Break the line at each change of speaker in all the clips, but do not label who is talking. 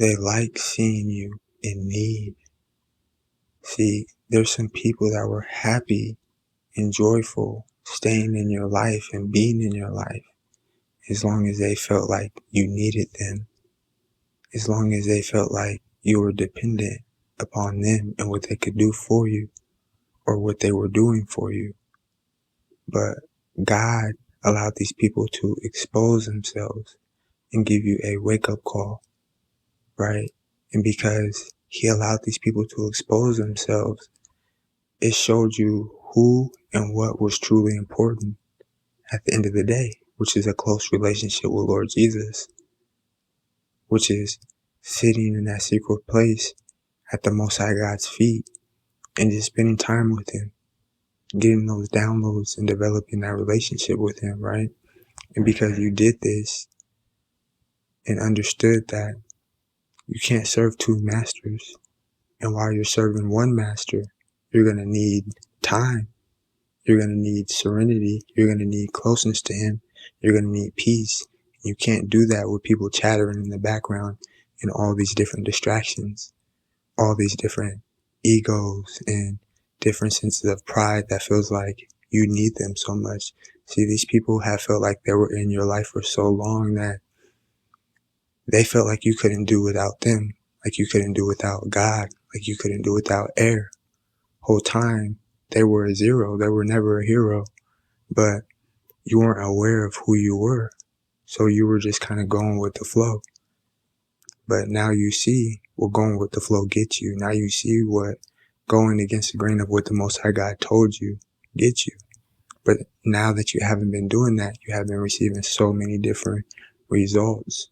They like seeing you in need. See, there's some people that were happy and joyful staying in your life and being in your life as long as they felt like you needed them, as long as they felt like you were dependent upon them and what they could do for you or what they were doing for you. But God allowed these people to expose themselves and give you a wake-up call, right? And because He allowed these people to expose themselves, it showed you who and what was truly important at the end of the day, which is a close relationship with Lord Jesus, which is sitting in that secret place at the Most High God's feet and just spending time with Him, getting those downloads and developing that relationship with Him, right? And because you did this and understood that you can't serve two masters, and while you're serving one master, you're going to need time. You're going to need serenity. You're going to need closeness to Him. You're going to need peace. You can't do that with people chattering in the background and all these different distractions, all these different egos and different senses of pride that feels like you need them so much. See, these people have felt like they were in your life for so long that they felt like you couldn't do without them, like you couldn't do without God, like you couldn't do without air. Whole time, they were a zero. They were never a hero. But you weren't aware of who you were. So you were just kind of going with the flow. But now you see what going with the flow gets you. Now you see what going against the grain of what the Most High God told you gets you. But now that you haven't been doing that, you have been receiving so many different results,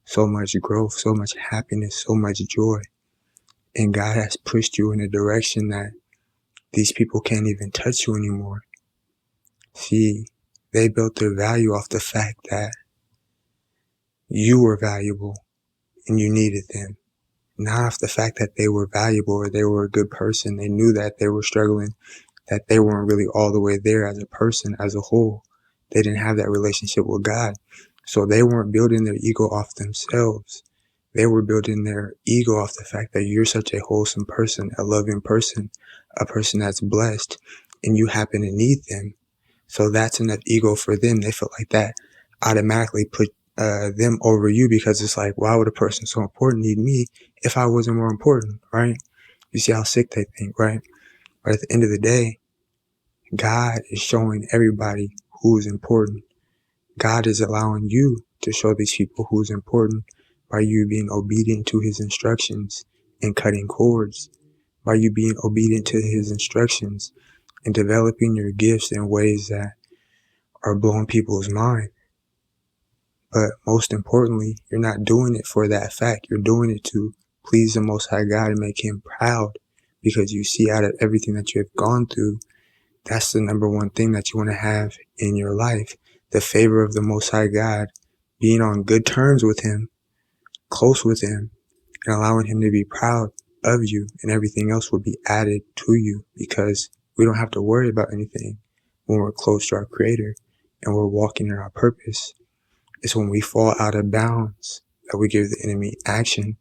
so much growth, so much happiness, so much joy. And God has pushed you in a direction that these people can't even touch you anymore. See, they built their value off the fact that you were valuable and you needed them. Not off the fact that they were valuable or they were a good person. They knew that they were struggling, that they weren't really all the way there as a person, as a whole. They didn't have that relationship with God. So they weren't building their ego off themselves. They were building their ego off the fact that you're such a wholesome person, a loving person, a person that's blessed, and you happen to need them. So that's enough ego for them. They felt like that automatically put them over you, because it's like, why would a person so important need me if I wasn't more important, right? You see how sick they think, right? But at the end of the day, God is showing everybody who's important. God is allowing you to show these people who's important by you being obedient to His instructions and cutting cords, by you being obedient to His instructions and developing your gifts in ways that are blowing people's mind. But most importantly, you're not doing it for that fact. You're doing it to please the Most High God and make Him proud, because you see out of everything that you have gone through, that's the number one thing that you want to have in your life. The favor of the Most High God, being on good terms with Him, close with Him, and allowing Him to be proud of you, and everything else will be added to you, because we don't have to worry about anything when we're close to our Creator and we're walking in our purpose. It's when we fall out of bounds that we give the enemy action.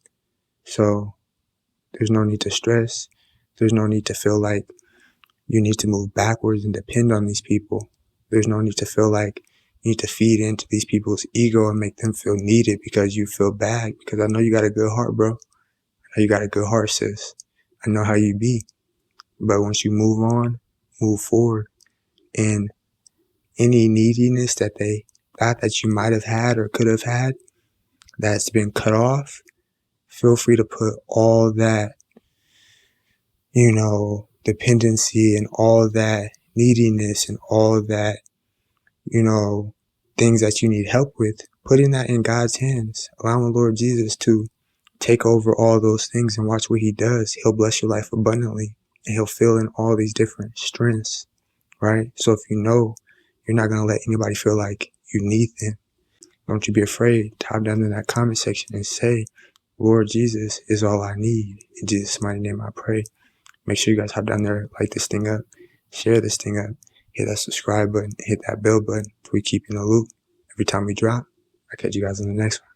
So there's no need to stress. There's no need to feel like you need to move backwards and depend on these people. There's no need to feel like you need to feed into these people's ego and make them feel needed because you feel bad. Because I know you got a good heart, bro. I know you got a good heart, sis. I know how you be. But once you move on, move forward. And any neediness that they thought that you might have had or could have had that's been cut off, feel free to put all that, dependency and all that neediness and all that, things that you need help with, putting that in God's hands, allowing Lord Jesus to take over all those things and watch what He does. He'll bless your life abundantly, and He'll fill in all these different strengths, right? So if you know you're not going to let anybody feel like you need them, don't you be afraid. Type down in that comment section and say, Lord Jesus is all I need. In Jesus' mighty name I pray. Make sure you guys hop down there, like this thing up, share this thing up, hit that subscribe button, hit that bell button so we keep you in the loop. Every time we drop, I'll catch you guys in the next one.